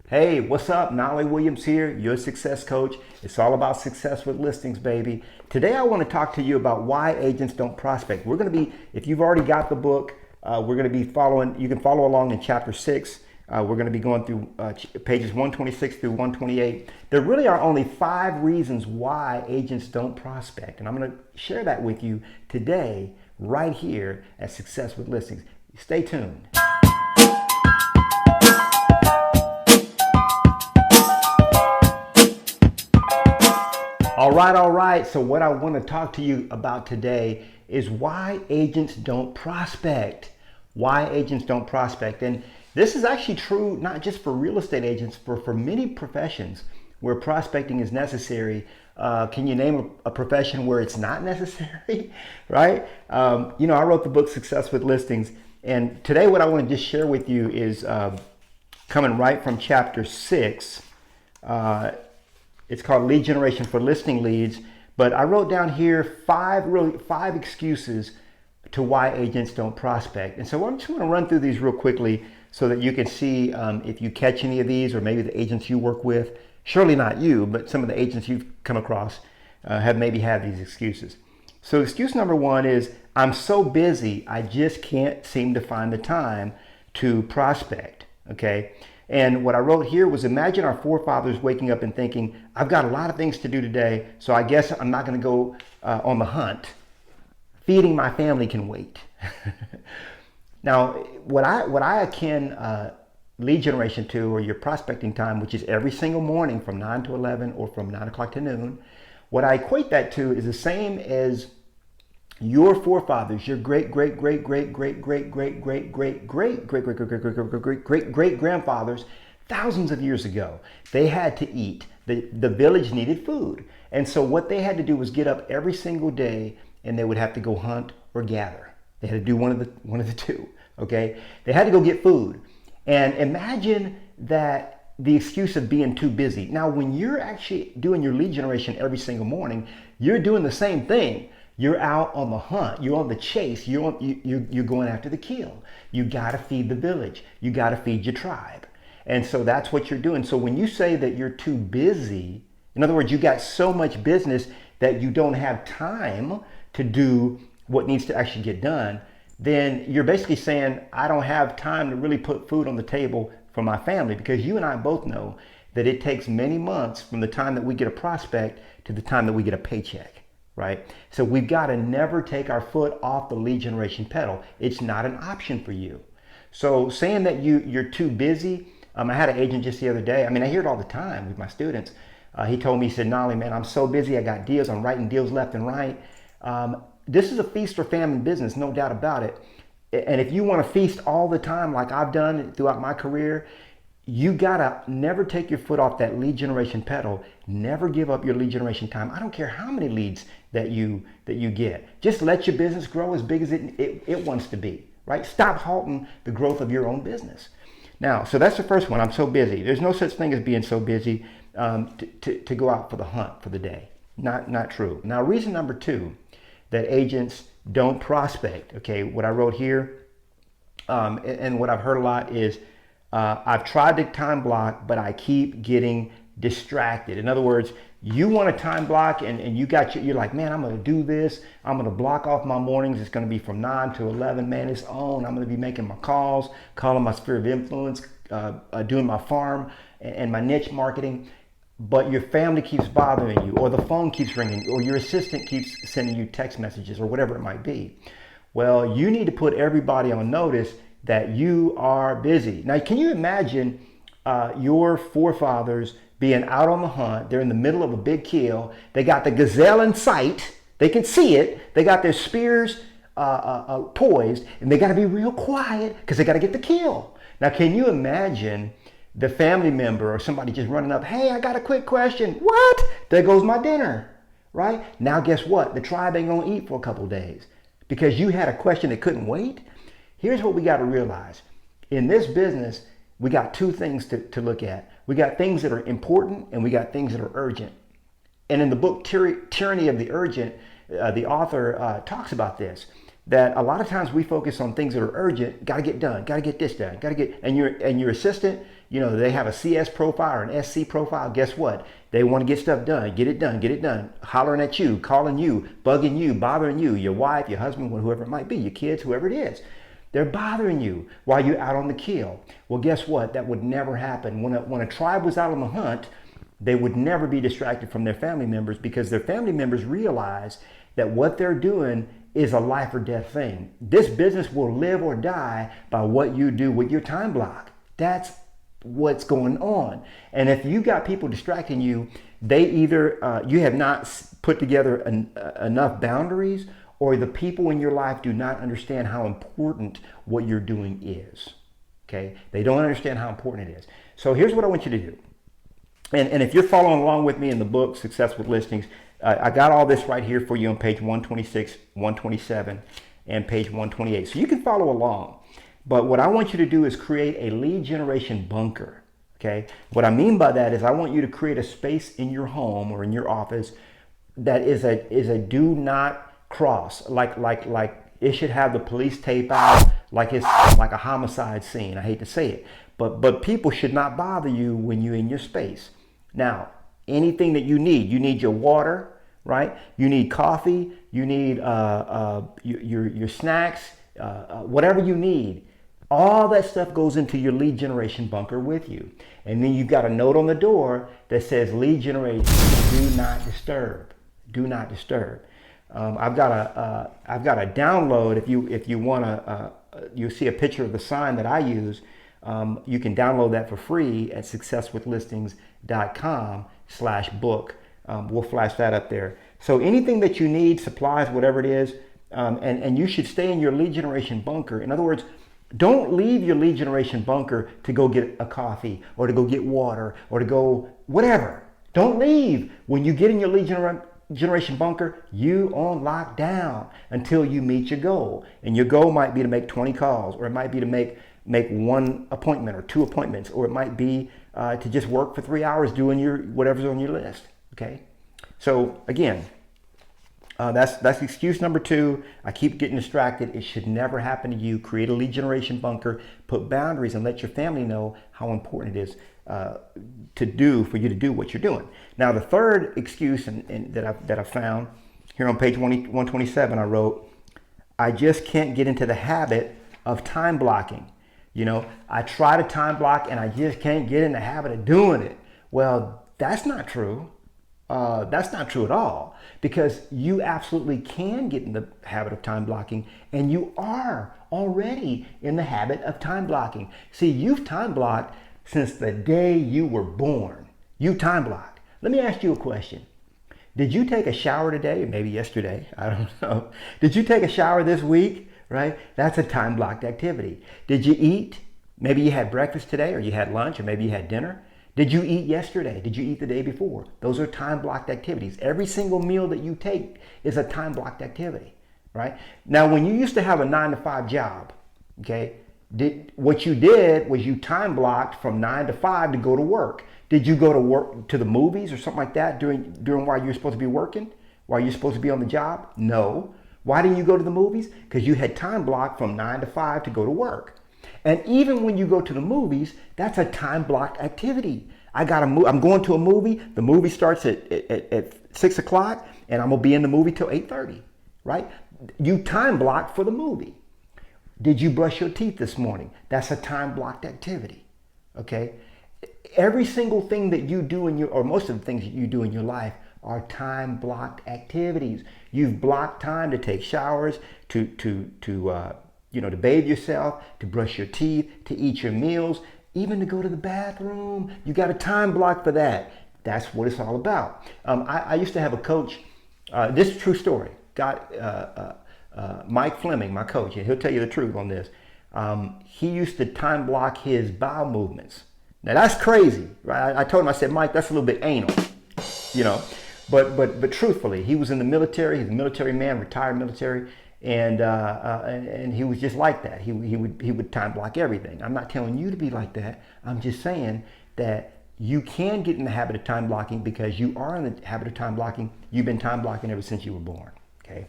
Hey, what's up? Knolly Williams here, your success coach. It's all about success with listings, baby. Today I want to talk to you about why agents don't prospect. We're going to be, if you've already got the book, we're going to be following, you can follow along in chapter 6. We're going to be going through pages 126 through 128. There really are only 5 reasons why agents don't prospect. And I'm going to share that with you today, right here at Success with Listings. Stay tuned. All right. So what I want to talk to you about today is why agents don't prospect. Why agents don't prospect. And this is actually true not just for real estate agents, but for many professions where prospecting is necessary. Can you name a profession where it's not necessary, right? I wrote the book Success with Listings. And today what I want to just share with you is coming right from chapter 6. It's called Lead Generation for Listing Leads. But I wrote down here five excuses to why agents don't prospect. And so I'm just going to run through these real quickly so that you can see if you catch any of these, or maybe the agents you work with. Surely not you, but some of the agents you've come across have maybe had these excuses. So excuse number 1 is, I'm so busy, I just can't seem to find the time to prospect. Okay. And what I wrote here was, imagine our forefathers waking up and thinking, I've got a lot of things to do today, so I guess I'm not going to go on the hunt. Feeding my family can wait. Now, what I akin lead generation to, or your prospecting time, which is every single morning from 9 to 11 or from 9 o'clock to noon, what I equate that to is the same as your forefathers, your great grandfathers, thousands of years ago. They had to eat. The village needed food. And so what they had to do was get up every single day, and they would have to go hunt or gather. They had to do one of the two. Okay? They had to go get food. And imagine that the excuse of being too busy. Now, when you're actually doing your lead generation every single morning, you're doing the same thing. You're out on the hunt. You're on the chase. You're going after the kill. You got to feed the village. You got to feed your tribe. And so that's what you're doing. So when you say that you're too busy, in other words, you got so much business that you don't have time to do what needs to actually get done, then you're basically saying, I don't have time to really put food on the table for my family, because you and I both know that it takes many months from the time that we get a prospect to the time that we get a paycheck. Right? So we've got to never take our foot off the lead generation pedal. It's not an option for you. So saying that you're too busy, I had an agent just the other day. I hear it all the time with my students. He told me, he said, Knolly, man, I'm so busy. I got deals. I'm writing deals left and right. This is a feast or famine business, no doubt about it. And if you want to feast all the time like I've done throughout my career, you gotta never take your foot off that lead generation pedal. Never give up your lead generation time. I don't care how many leads that you get. Just let your business grow as big as it wants to be. Right? Stop halting the growth of your own business. Now, so that's the first one. I'm so busy. There's no such thing as being so busy to go out for the hunt for the day. Not true. Now, reason number 2 that agents don't prospect. Okay, what I wrote here and what I've heard a lot is, I've tried to time block, but I keep getting distracted. In other words, you want a time block and you're like, man, I'm going to do this. I'm going to block off my mornings. It's going to be from 9 to 11. Man, it's on. I'm going to be making my calls, calling my sphere of influence, doing my farm and my niche marketing. But your family keeps bothering you, or the phone keeps ringing, or your assistant keeps sending you text messages, or whatever it might be. Well, you need to put everybody on notice that you are busy. Now, can you imagine your forefathers being out on the hunt? They're in the middle of a big kill. They got the gazelle in sight. They can see it. They got their spears poised, and they got to be real quiet because they got to get the kill. Now, can you imagine the family member or somebody just running up, hey, I got a quick question. What? There goes my dinner, right? Now, guess what? The tribe ain't going to eat for a couple days because you had a question that couldn't wait. Here's what we got to realize. In this business, we got 2 things to look at. We got things that are important and we got things that are urgent. And in the book, Tyranny of the Urgent, the author talks about this. that a lot of times we focus on things that are urgent. Got to get done. Got to get this done. Got to get, and your assistant, you know, they have a CS profile or an SC profile. Guess what? They want to get stuff done. Get it done. Get it done. Hollering at you, calling you, bugging you, bothering you, your wife, your husband, whoever it might be, your kids, whoever it is. They're bothering you while you're out on the kill. Well, guess what? That would never happen. When a tribe was out on the hunt, they would never be distracted from their family members, because their family members realize that what they're doing is a life or death thing. This business will live or die by what you do with your time block. That's what's going on. And if you got people distracting you, they either you have not put together enough boundaries, or the people in your life do not understand how important what you're doing is. Okay? They don't understand how important it is. So here's what I want you to do. And if you're following along with me in the book, Success with Listings, I got all this right here for you on page 126, 127, and page 128. So you can follow along. But what I want you to do is create a lead generation bunker. Okay? What I mean by that is I want you to create a space in your home or in your office that is a do not cross. Like it should have the police tape out, like it's like a homicide scene. I hate to say it. But people should not bother you when you're in your space. Now, anything that you need your water, right? You need coffee, you need your snacks, whatever you need. All that stuff goes into your lead generation bunker with you. And then you've got a note on the door that says lead generation, do not disturb. Do not disturb. I've got a download. If you want to, you see a picture of the sign that I use. You can download that for free at successwithlistings.com/book. We'll flash that up there. So anything that you need, supplies, whatever it is, and you should stay in your lead generation bunker. In other words, don't leave your lead generation bunker to go get a coffee or to go get water or to go whatever. Don't leave. When you get in your lead generation bunker, you on lockdown until you meet your goal. And your goal might be to make 20 calls, or it might be to make one appointment or 2 appointments, or it might be to just work for 3 hours doing your whatever's on your list. Okay, so again, that's excuse number 2. I keep getting distracted. It should never happen to you. Create a lead generation bunker, put boundaries, and let your family know how important it is for you to do what you're doing. Now, the third excuse that I found here on page 127, I wrote, I just can't get into the habit of time blocking. You know, I try to time block and I just can't get in the habit of doing it. Well, that's not true. That's not true at all, because you absolutely can get in the habit of time blocking, and you are already in the habit of time blocking. See, you've time blocked since the day you were born. You time blocked. Let me ask you a question. Did you take a shower today? Maybe yesterday. I don't know. Did you take a shower this week? Right? That's a time blocked activity. Did you eat? Maybe you had breakfast today, or you had lunch, or maybe you had dinner. Did you eat yesterday? Did you eat the day before? Those are time blocked activities. Every single meal that you take is a time blocked activity, right? Now, when you used to have a 9-to-5 job, okay, what you did was you time blocked from 9 to 5 to go to work. Did you go to work, to the movies or something like that during while you were supposed to be working? While you're supposed to be on the job? No. Why didn't you go to the movies? Because you had time blocked from 9 to 5 to go to work. And even when you go to the movies, that's a time blocked activity. I'm going to a movie. The movie starts at 6 o'clock, and I'm going to be in the movie till 8:30, right? You time blocked for the movie. Did you brush your teeth this morning? That's a time blocked activity, okay? Every single thing that you do or most of the things that you do in your life are time blocked activities. You've blocked time to take showers, to bathe yourself, to brush your teeth, to eat your meals, even to go to the bathroom. You got a time block for that. That's what it's all about. I used to have a coach. This is a true story. Mike Fleming, my coach, and he'll tell you the truth on this. He used to time block his bowel movements. Now that's crazy, right? I told him, I said, Mike, that's a little bit anal, you know. But truthfully, he was in the military. He's a military man, retired military, and he was just like that. He would time block everything. I'm not telling you to be like that. I'm just saying that you can get in the habit of time blocking, because you are in the habit of time blocking. You've been time blocking ever since you were born. Okay.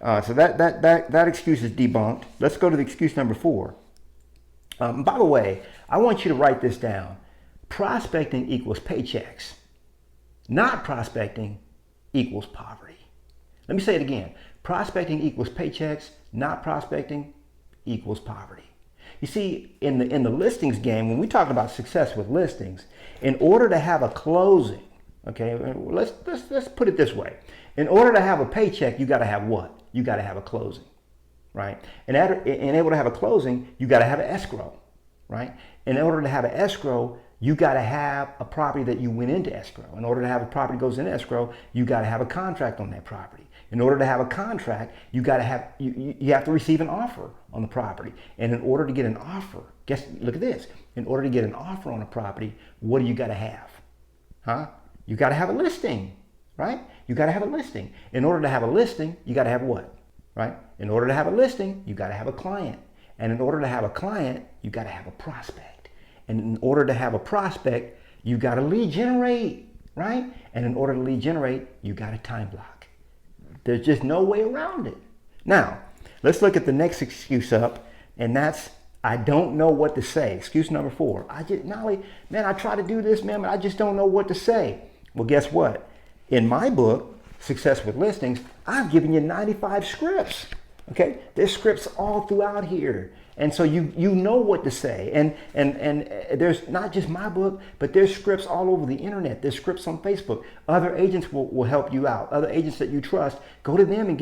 So that excuse is debunked. Let's go to the excuse number 4. By the way, I want you to write this down. Prospecting equals paychecks. Not prospecting equals poverty. Let me say it again. Prospecting equals paychecks. Not prospecting equals poverty. You see, in the listings game, when we talk about success with listings, in order to have a closing, okay, let's put it this way. In order to have a paycheck, you got to have what? You got to have a closing, right? And able to have a closing, you got to have an escrow, right? In order to have an escrow, you got to have a property that you went into escrow. In order to have a property that goes into escrow, you got to have a contract on that property. In order to have a contract, you got to have you have to receive an offer on the property. And in order to get an offer, look at this. In order to get an offer on a property, what do you got to have? You got to have a listing, right? You got to have a listing. In order to have a listing, you got to have what? Right? In order to have a listing, you got to have a client. And in order to have a client, you got to have a prospect. And in order to have a prospect, you got to lead generate, right? And in order to lead generate, you got a time block. There's just no way around it. Now, let's look at the next excuse up, and that's I don't know what to say. Excuse number 4. Knolly, man, I try to do this, man, but I just don't know what to say. Well, guess what? In my book, Success with Listings, I've given you 95 scripts. Okay, there's scripts all throughout here, and so you know what to say. And there's not just my book, but there's scripts all over the internet. There's scripts on Facebook. Other agents will help you out. Other agents that you trust, go to them and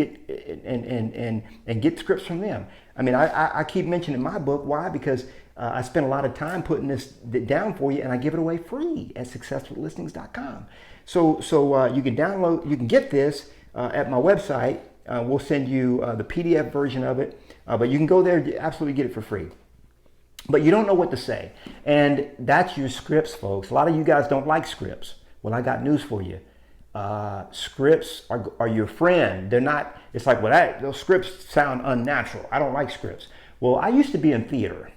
get scripts from them. I mean, I keep mentioning my book. Why? Because I spent a lot of time putting this down for you, and I give it away free at successwithlistings.com. So you can download, you can get this at my website. We'll send you the PDF version of it, but you can go there and absolutely get it for free. But you don't know what to say, and that's your scripts, folks. A lot of you guys don't like scripts. Well, I got news for you. Scripts are your friend. They're not. It's like, well, those scripts sound unnatural. I don't like scripts. Well, I used to be in theater,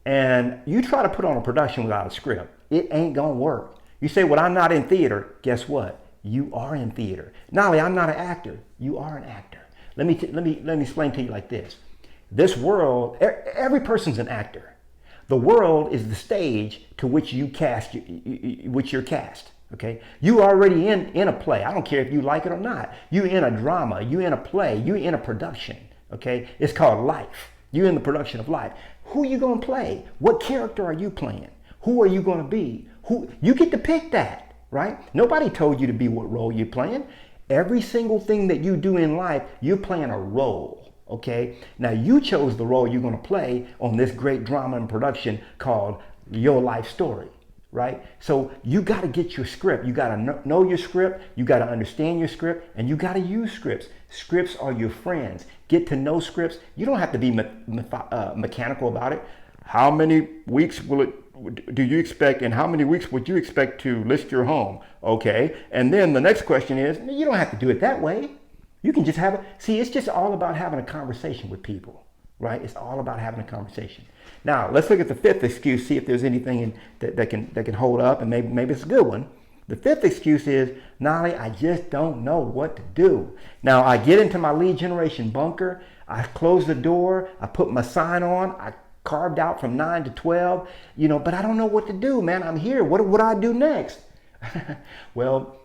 and you try to put on a production without a script, it ain't gonna work. You say, well, I'm not in theater. Guess what? You are in theater. Knolly, I'm not an actor. You are an actor. Let me explain to you like this. This world, every person's an actor. The world is the stage to which you're cast. Okay, you already in a play. I don't care if you like it or not. You in a drama. You in a play. You in a production. Okay, it's called life. You in the production of life. Who are you gonna play? What character are you playing? Who are you gonna be? Who you get to pick that. Right? Nobody told you to be what role you're playing. Every single thing that you do in life, you're playing a role. Okay? Now you chose the role you're going to play on this great drama and production called Your Life Story. Right? So you got to get your script. You got to know your script. You got to understand your script, and you got to use scripts. Scripts are your friends. Get to know scripts. You don't have to be mechanical about it. How many weeks do you expect, and how many weeks would you expect to list your home? Okay, and then the next question is, you don't have to do it that way. You can just it's just all about having a conversation with people, right? It's all about having a conversation. Now, let's look at the 5th excuse, see if there's anything that can hold up, and maybe it's a good one. The 5th excuse is, Knolly, I just don't know what to do. Now, I get into my lead generation bunker, I close the door, I put my sign on, I carved out from 9 to 12, but I don't know what to do, man. I'm here. What do I do next? Well,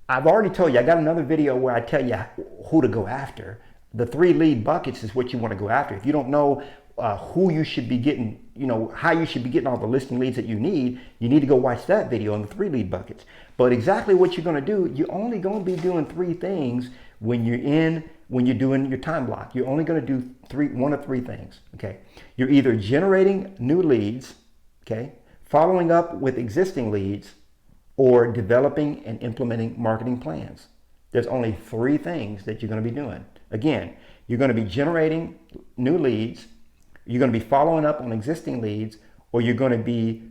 I've already told you, I got another video where I tell you who to go after. The 3 lead buckets is what you want to go after. If you don't know who you should be getting, how you should be getting all the listing leads that you need to go watch that video on the 3 lead buckets. But exactly what you're going to do, you're only going to be doing 3 things when you're doing your time block. You're only going to do one of 3 things. Okay, you're either generating new leads, okay, following up with existing leads, or developing and implementing marketing plans. There's only 3 things that you're going to be doing. Again, you're going to be generating new leads, you're going to be following up on existing leads, or you're going to be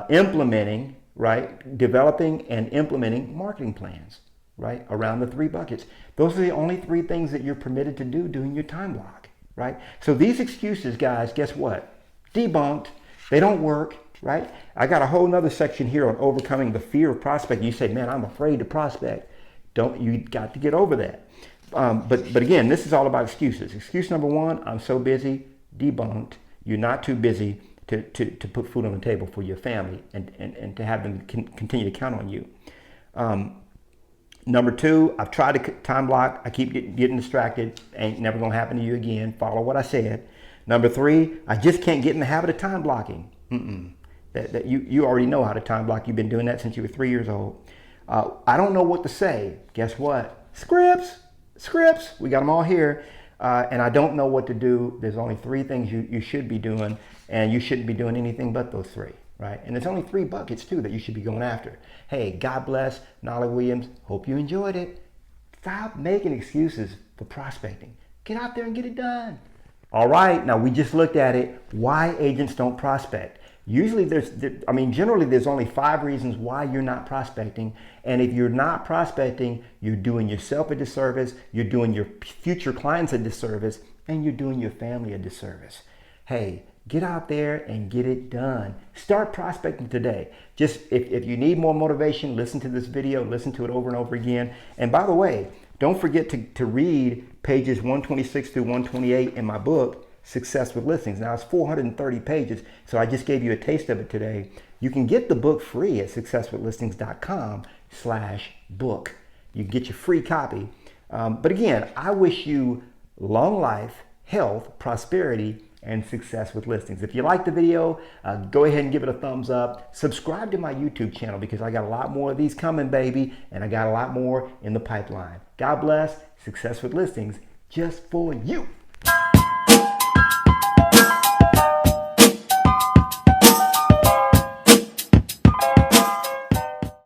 implementing, right, developing and implementing marketing plans, right, around the 3 buckets. Those are the only 3 things that you're permitted to do during your time block, right? So these excuses, guys, guess what? Debunked. They don't work, right? I got a whole nother section here on overcoming the fear of prospecting. You say, man, I'm afraid to prospect. You got to get over that. But again, this is all about excuses. Excuse number one, I'm so busy, debunked. You're not too busy to put food on the table for your family and to have them continue to count on you. Number two, I've tried to time block. I keep getting distracted. Ain't never going to happen to you again. Follow what I said. Number three, I just can't get in the habit of time blocking. That you already know how to time block. You've been doing that since you were 3 years old. I don't know what to say. Guess what? Scripts. We got them all here. And I don't know what to do. There's only three things you should be doing, and you shouldn't be doing anything but those three, right? And there's only 3 buckets too that you should be going after. Hey, God bless, Knolly Williams. Hope you enjoyed it. Stop making excuses for prospecting. Get out there and get it done. All right, now we just looked at it. Why agents don't prospect. Usually generally there's only 5 reasons why you're not prospecting. And if you're not prospecting, you're doing yourself a disservice, you're doing your future clients a disservice, and you're doing your family a disservice. Hey, get out there and get it done. Start prospecting today. Just if you need more motivation, listen to this video, listen to it over and over again. And by the way, don't forget to read pages 126 through 128 in my book, Success with Listings. Now it's 430 pages, so I just gave you a taste of it today. You can get the book free at successwithlistings.com/book. You can get your free copy. But again, I wish you long life, health, prosperity, and success with listings. If you like the video, go ahead and give it a thumbs up. Subscribe to my YouTube channel because I got a lot more of these coming, baby, and I got a lot more in the pipeline. God bless. Success with Listings just for you.